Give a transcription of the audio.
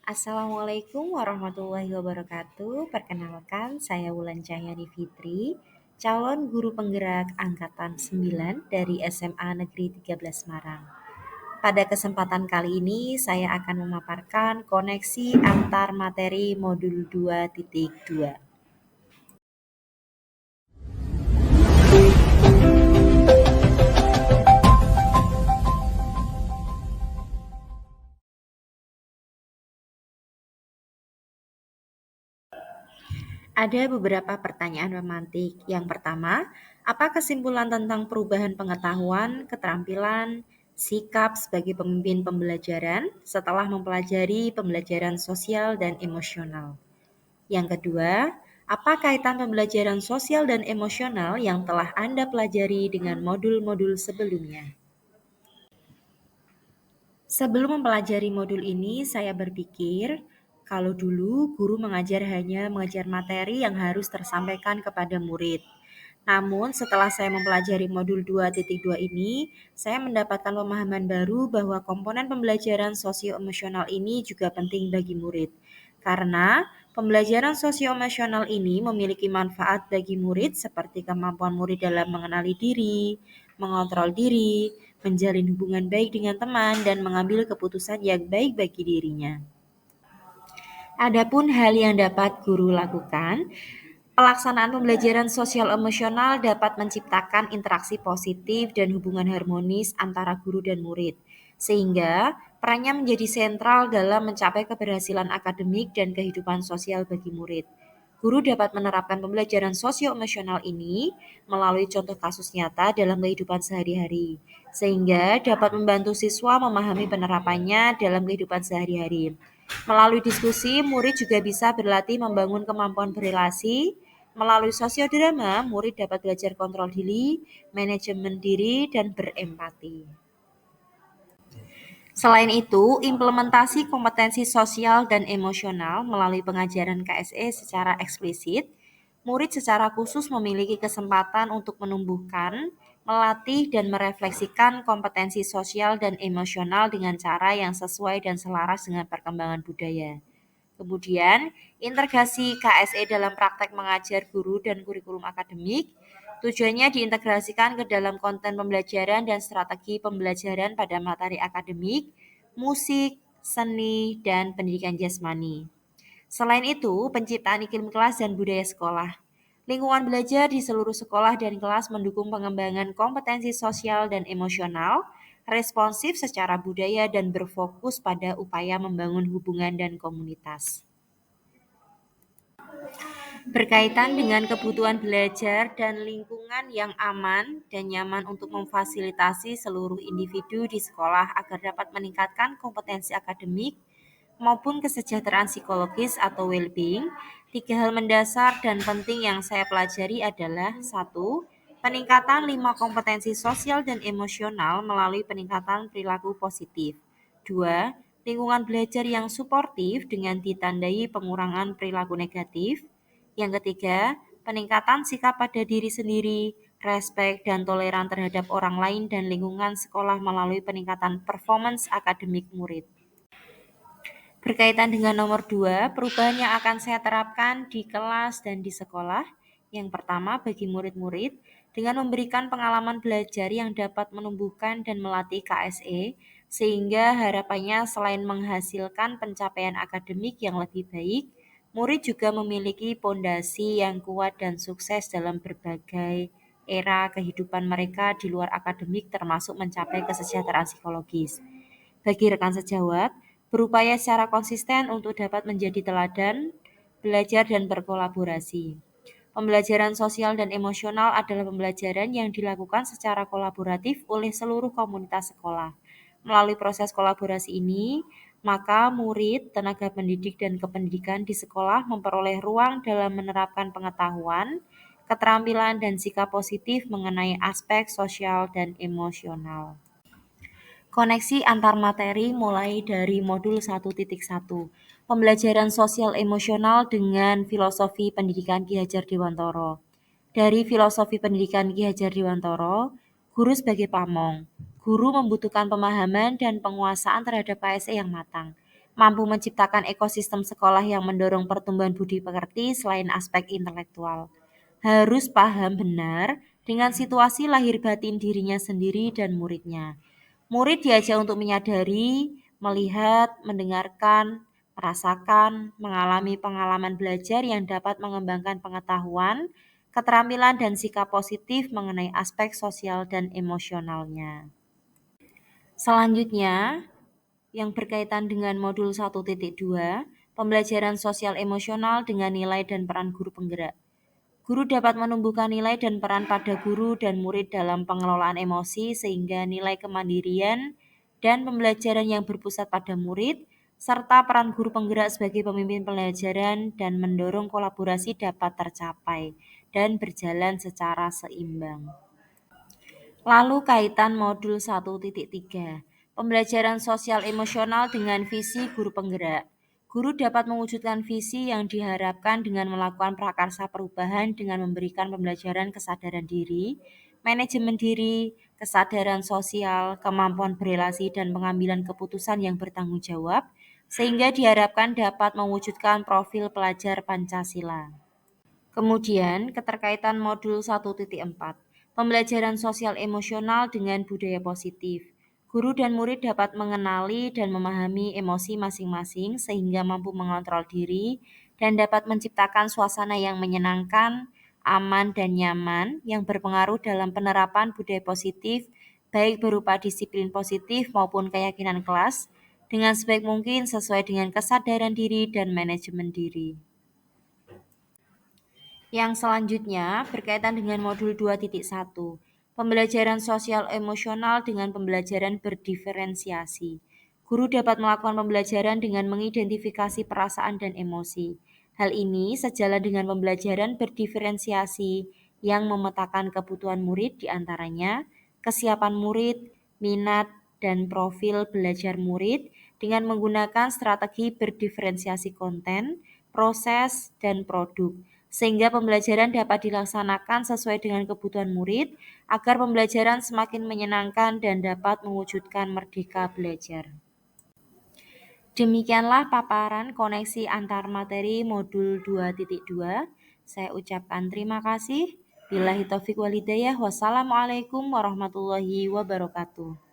Assalamualaikum warahmatullahi wabarakatuh. Perkenalkan, saya Wulan Cahyani Fitri, calon guru penggerak angkatan 9 dari SMA Negeri 13 Semarang. Pada kesempatan kali ini, saya akan memaparkan koneksi antar materi modul 2.2. Ada beberapa pertanyaan pemantik. Yang pertama, apa kesimpulan tentang perubahan pengetahuan, keterampilan, sikap sebagai pemimpin pembelajaran setelah mempelajari pembelajaran sosial dan emosional? Yang kedua, apa kaitan pembelajaran sosial dan emosional yang telah Anda pelajari dengan modul-modul sebelumnya? Sebelum mempelajari modul ini, saya berpikir kalau dulu guru mengajar hanya mengajar materi yang harus tersampaikan kepada murid. Namun setelah saya mempelajari modul 2.2 ini, saya mendapatkan pemahaman baru bahwa komponen pembelajaran sosio-emosional ini juga penting bagi murid. Karena pembelajaran sosio-emosional ini memiliki manfaat bagi murid seperti kemampuan murid dalam mengenali diri, mengontrol diri, menjalin hubungan baik dengan teman, dan mengambil keputusan yang baik bagi dirinya. Adapun hal yang dapat guru lakukan, pelaksanaan pembelajaran sosial emosional dapat menciptakan interaksi positif dan hubungan harmonis antara guru dan murid, sehingga perannya menjadi sentral dalam mencapai keberhasilan akademik dan kehidupan sosial bagi murid. Guru dapat menerapkan pembelajaran sosio-emosional ini melalui contoh kasus nyata dalam kehidupan sehari-hari, sehingga dapat membantu siswa memahami penerapannya dalam kehidupan sehari-hari. Melalui diskusi, murid juga bisa berlatih membangun kemampuan berelasi. Melalui sosiodrama, murid dapat belajar kontrol diri, manajemen diri, dan berempati. Selain itu, implementasi kompetensi sosial dan emosional melalui pengajaran KSE secara eksplisit, murid secara khusus memiliki kesempatan untuk menumbuhkan, melatih, dan merefleksikan kompetensi sosial dan emosional dengan cara yang sesuai dan selaras dengan perkembangan budaya. Kemudian, integrasi KSE dalam praktek mengajar guru dan kurikulum akademik, tujuannya diintegrasikan ke dalam konten pembelajaran dan strategi pembelajaran pada materi akademik, musik, seni, dan pendidikan jasmani. Selain itu, penciptaan iklim kelas dan budaya sekolah. Lingkungan belajar di seluruh sekolah dan kelas mendukung pengembangan kompetensi sosial dan emosional, responsif secara budaya dan berfokus pada upaya membangun hubungan dan komunitas. Berkaitan dengan kebutuhan belajar dan lingkungan yang aman dan nyaman untuk memfasilitasi seluruh individu di sekolah agar dapat meningkatkan kompetensi akademik maupun kesejahteraan psikologis atau well-being, 3 hal mendasar dan penting yang saya pelajari adalah: 1. Peningkatan 5 kompetensi sosial dan emosional melalui peningkatan perilaku positif. 2. Lingkungan belajar yang suportif dengan ditandai pengurangan perilaku negatif. Yang ketiga, peningkatan sikap pada diri sendiri, respek dan toleran terhadap orang lain dan lingkungan sekolah melalui peningkatan performance akademik murid. Berkaitan dengan nomor 2, perubahan yang akan saya terapkan di kelas dan di sekolah. Yang pertama, bagi murid-murid, dengan memberikan pengalaman belajar yang dapat menumbuhkan dan melatih KSE, sehingga harapannya selain menghasilkan pencapaian akademik yang lebih baik, murid juga memiliki pondasi yang kuat dan sukses dalam berbagai era kehidupan mereka di luar akademik, termasuk mencapai kesejahteraan psikologis. Bagi rekan sejawat, berupaya secara konsisten untuk dapat menjadi teladan, belajar dan berkolaborasi. Pembelajaran sosial dan emosional adalah pembelajaran yang dilakukan secara kolaboratif oleh seluruh komunitas sekolah. Melalui proses kolaborasi ini, maka murid, tenaga pendidik, dan kependidikan di sekolah memperoleh ruang dalam menerapkan pengetahuan, keterampilan, dan sikap positif mengenai aspek sosial dan emosional. Koneksi antar materi mulai dari modul 1.1, pembelajaran sosial emosional dengan filosofi pendidikan Ki Hajar Dewantoro. Dari filosofi pendidikan Ki Hajar Dewantoro, guru sebagai pamong. Guru membutuhkan pemahaman dan penguasaan terhadap KSE yang matang. mampu menciptakan ekosistem sekolah yang mendorong pertumbuhan budi pekerti selain aspek intelektual. Harus paham benar dengan situasi lahir batin dirinya sendiri dan muridnya. Murid diajak untuk menyadari, melihat, mendengarkan, merasakan, mengalami pengalaman belajar yang dapat mengembangkan pengetahuan, keterampilan dan sikap positif mengenai aspek sosial dan emosionalnya. Selanjutnya, yang berkaitan dengan modul 1.2, pembelajaran sosial emosional dengan nilai dan peran guru penggerak. Guru dapat menumbuhkan nilai dan peran pada guru dan murid dalam pengelolaan emosi sehingga nilai kemandirian dan pembelajaran yang berpusat pada murid serta peran guru penggerak sebagai pemimpin pembelajaran dan mendorong kolaborasi dapat tercapai dan berjalan secara seimbang. Lalu kaitan modul 1.3, pembelajaran sosial emosional dengan visi guru penggerak. Guru dapat mewujudkan visi yang diharapkan dengan melakukan prakarsa perubahan dengan memberikan pembelajaran kesadaran diri, manajemen diri, kesadaran sosial, kemampuan berelasi dan pengambilan keputusan yang bertanggung jawab, sehingga diharapkan dapat mewujudkan profil pelajar Pancasila. Kemudian, keterkaitan modul 1.4, pembelajaran sosial emosional dengan budaya positif. Guru dan murid dapat mengenali dan memahami emosi masing-masing sehingga mampu mengontrol diri dan dapat menciptakan suasana yang menyenangkan, aman, dan nyaman yang berpengaruh dalam penerapan budaya positif, baik berupa disiplin positif maupun keyakinan kelas, dengan sebaik mungkin sesuai dengan kesadaran diri dan manajemen diri. Yang selanjutnya berkaitan dengan modul 2.1, pembelajaran sosial emosional dengan pembelajaran berdiferensiasi. Guru dapat melakukan pembelajaran dengan mengidentifikasi perasaan dan emosi. Hal ini sejalan dengan pembelajaran berdiferensiasi yang memetakan kebutuhan murid diantaranya kesiapan murid, minat, dan profil belajar murid dengan menggunakan strategi berdiferensiasi konten, proses, dan produk sehingga pembelajaran dapat dilaksanakan sesuai dengan kebutuhan murid agar pembelajaran semakin menyenangkan dan dapat mewujudkan merdeka belajar. Demikianlah paparan koneksi antar materi modul 2.2. Saya ucapkan terima kasih. Billahi taufiq wal hidayah. Wassalamualaikum warahmatullahi wabarakatuh.